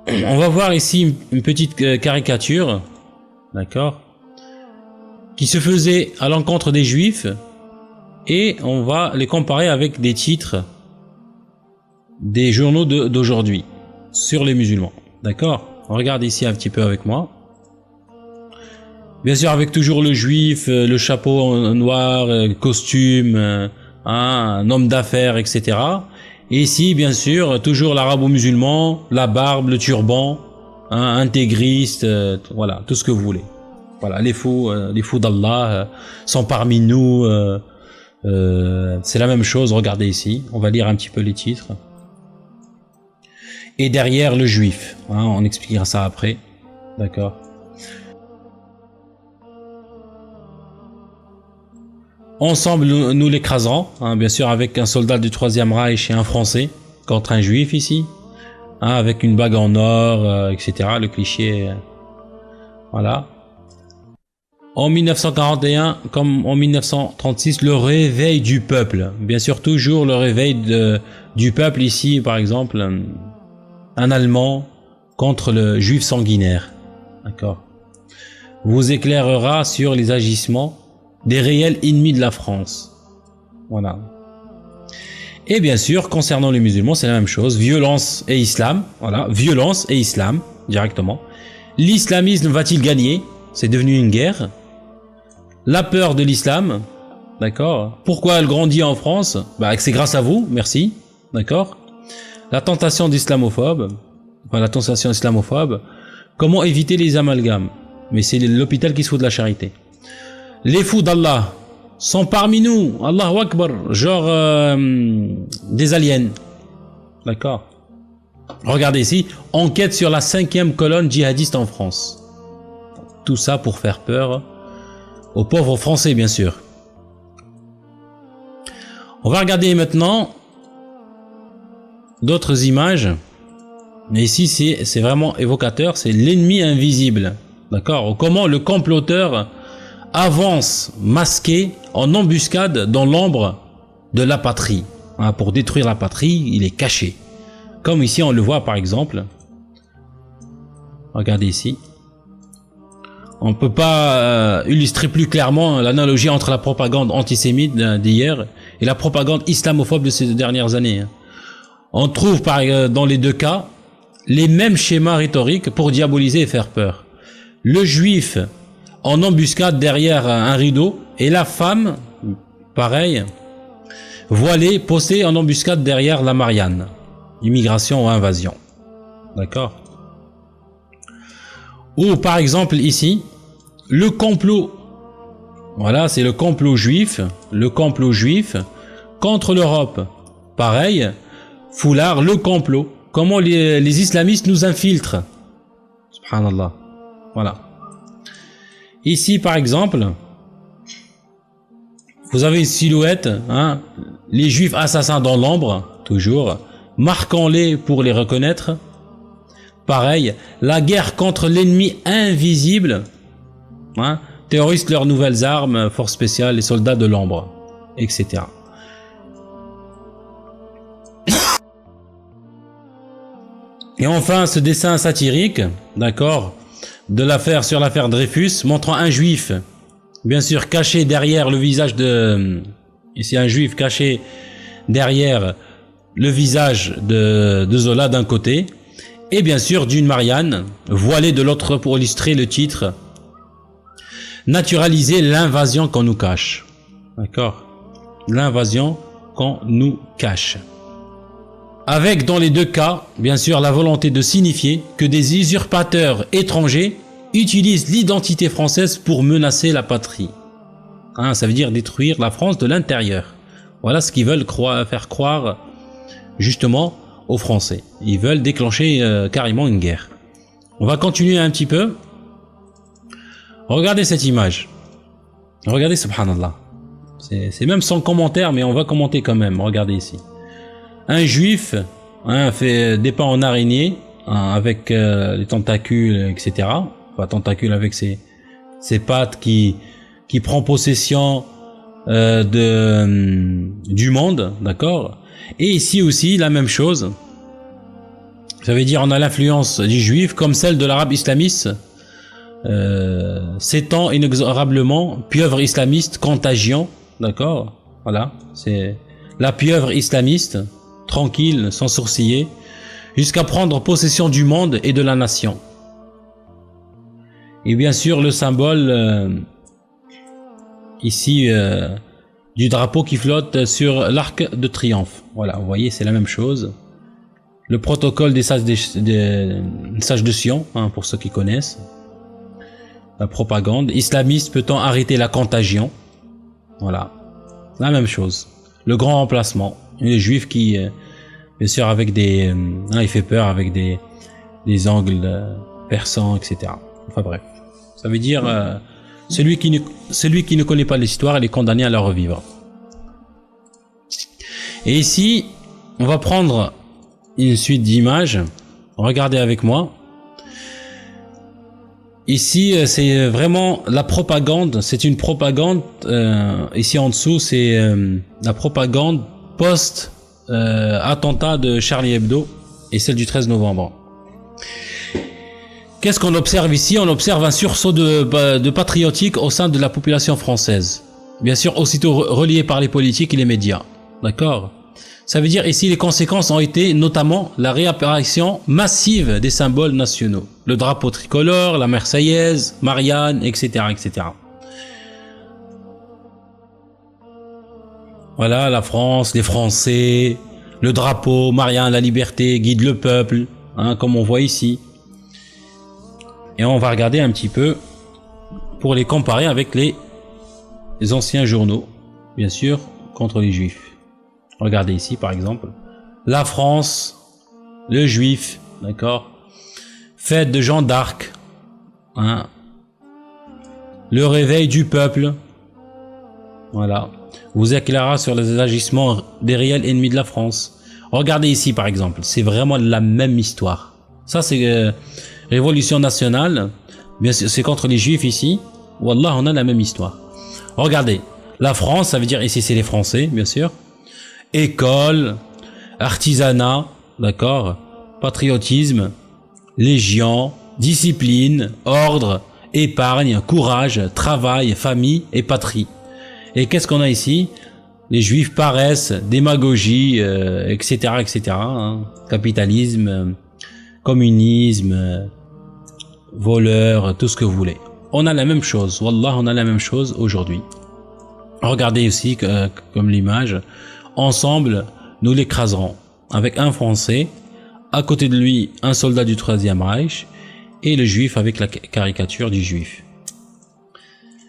On va voir ici une petite caricature, d'accord, qui se faisait à l'encontre des Juifs, et on va les comparer avec des titres des journaux d'aujourd'hui sur les musulmans, d'accord. Regarde ici un petit peu avec moi. Bien sûr, avec toujours le juif, le chapeau noir, costume, un homme d'affaires, etc. Et ici, bien sûr, toujours l'arabo-musulman, la barbe, le turban, intégriste, voilà, tout ce que vous voulez. Voilà, les fous d'Allah sont parmi nous. C'est la même chose, regardez ici. On va lire un petit peu les titres. Et derrière, le juif. On expliquera ça après. D'accord. Ensemble, nous l'écraserons, bien sûr, avec un soldat du Troisième Reich et un Français, contre un Juif ici, avec une bague en or, etc. Le cliché, voilà. En 1941, comme en 1936, le réveil du peuple. Bien sûr, toujours le réveil du peuple ici, par exemple, un Allemand contre le Juif sanguinaire. D'accord. Vous éclairera sur les agissements des réels ennemis de la France. Voilà. Et bien sûr, concernant les musulmans, c'est la même chose. Violence et islam. Voilà. Violence et islam, directement. L'islamisme va-t-il gagner? C'est devenu une guerre. La peur de l'islam. D'accord. Pourquoi elle grandit en France? C'est grâce à vous. Merci. D'accord. La tentation d'islamophobe. Enfin, la tentation islamophobe. Comment éviter les amalgames? Mais c'est l'hôpital qui se fout de la charité. Les fous d'Allah sont parmi nous, Allahu Akbar, genre des aliens. D'accord. Regardez ici, enquête sur la 5e colonne djihadiste en France. Tout ça pour faire peur aux pauvres Français, bien sûr. On va regarder maintenant d'autres images. Mais ici, c'est vraiment évocateur, c'est l'ennemi invisible. D'accord. Comment le comploteur avance masqué en embuscade dans l'ombre de la patrie. Pour détruire la patrie, il est caché. Comme ici, on le voit par exemple. Regardez ici. On ne peut pas illustrer plus clairement l'analogie entre la propagande antisémite d'hier et la propagande islamophobe de ces dernières années. On trouve dans les deux cas les mêmes schémas rhétoriques pour diaboliser et faire peur. Le juif en embuscade derrière un rideau, et la femme, pareil, voilée, postée en embuscade derrière la Marianne. Immigration ou invasion. D'accord. Ou par exemple ici, le complot. Voilà, c'est le complot juif contre l'Europe. Pareil, foulard, le complot. Comment les islamistes nous infiltrent. Subhanallah. Voilà. Ici, par exemple, vous avez une silhouette, les juifs assassins dans l'ombre, toujours, marquons-les pour les reconnaître. Pareil, la guerre contre l'ennemi invisible, terroristes, leurs nouvelles armes, forces spéciales, les soldats de l'ombre, etc. Et enfin, ce dessin satirique, d'accord, sur l'affaire Dreyfus, montrant un juif, bien sûr caché derrière le visage ici un juif caché derrière le visage de Zola d'un côté, et bien sûr d'une Marianne, voilée de l'autre pour illustrer le titre « Naturaliser l'invasion qu'on nous cache ». D'accord. L'invasion qu'on nous cache. Avec, dans les deux cas, bien sûr, la volonté de signifier que des usurpateurs étrangers utilisent l'identité française pour menacer la patrie. Ça veut dire détruire la France de l'intérieur. Voilà ce qu'ils veulent faire croire, justement, aux Français. Ils veulent déclencher carrément une guerre. On va continuer un petit peu. Regardez cette image. Regardez, subhanallah. C'est même sans commentaire, mais on va commenter quand même. Regardez ici. Un juif fait des pas en araignée avec les tentacules, etc. Enfin, tentacules avec ses pattes qui prend possession du monde, d'accord. Et ici aussi la même chose. Ça veut dire on a l'influence du juif comme celle de l'arabe islamiste, s'étend inexorablement, pieuvre islamiste, contagion, d'accord, voilà, c'est la pieuvre islamiste, tranquille, sans sourciller, jusqu'à prendre possession du monde et de la nation. Et bien sûr le symbole ici du drapeau qui flotte sur l'arc de triomphe. Voilà, vous voyez, c'est la même chose. Le protocole des sages de Sion, hein, pour ceux qui connaissent. La propagande. Islamiste, peut-on arrêter la contagion? Voilà, la même chose. Le grand remplacement. Les juifs qui, bien sûr, avec des... il fait peur avec des angles perçants, etc. Enfin bref. Ça veut dire... celui qui ne connaît pas l'histoire, il est condamné à la revivre. Et ici, on va prendre une suite d'images. Regardez avec moi. Ici, c'est vraiment la propagande. C'est une propagande. Ici en dessous, c'est la propagande post-attentat de Charlie Hebdo et celle du 13 novembre. Qu'est-ce qu'on observe ici? On observe un sursaut de patriotique au sein de la population française. Bien sûr, aussitôt relié par les politiques et les médias. D'accord? Ça veut dire ici les conséquences ont été notamment la réapparition massive des symboles nationaux. Le drapeau tricolore, la Marseillaise, Marianne, etc., etc. Voilà, la France, les Français, le drapeau, Marianne, la liberté, guide le peuple, hein, comme on voit ici. Et on va regarder un petit peu pour les comparer avec les anciens journaux, bien sûr, contre les juifs. Regardez ici, par exemple, la France, le juif, d'accord, fête de Jeanne d'Arc, hein, le réveil du peuple, voilà, vous éclairera sur les agissements des réels ennemis de la France. Regardez ici, par exemple, c'est vraiment la même histoire. Ça, c'est Révolution nationale, bien sûr, c'est contre les juifs ici. Wallah, on a la même histoire. Regardez, la France, ça veut dire ici c'est les Français, bien sûr. École, artisanat, d'accord, patriotisme, légion, discipline, ordre, épargne, courage, travail, famille et patrie. Et qu'est-ce qu'on a ici? Les juifs paresse, démagogie, etc., etc. Hein, capitalisme, communisme, voleur, tout ce que vous voulez. On a la même chose. Wallah, on a la même chose aujourd'hui. Regardez aussi comme l'image. Ensemble, nous l'écraserons. Avec un Français, à côté de lui, un soldat du Troisième Reich, et le juif avec la caricature du juif.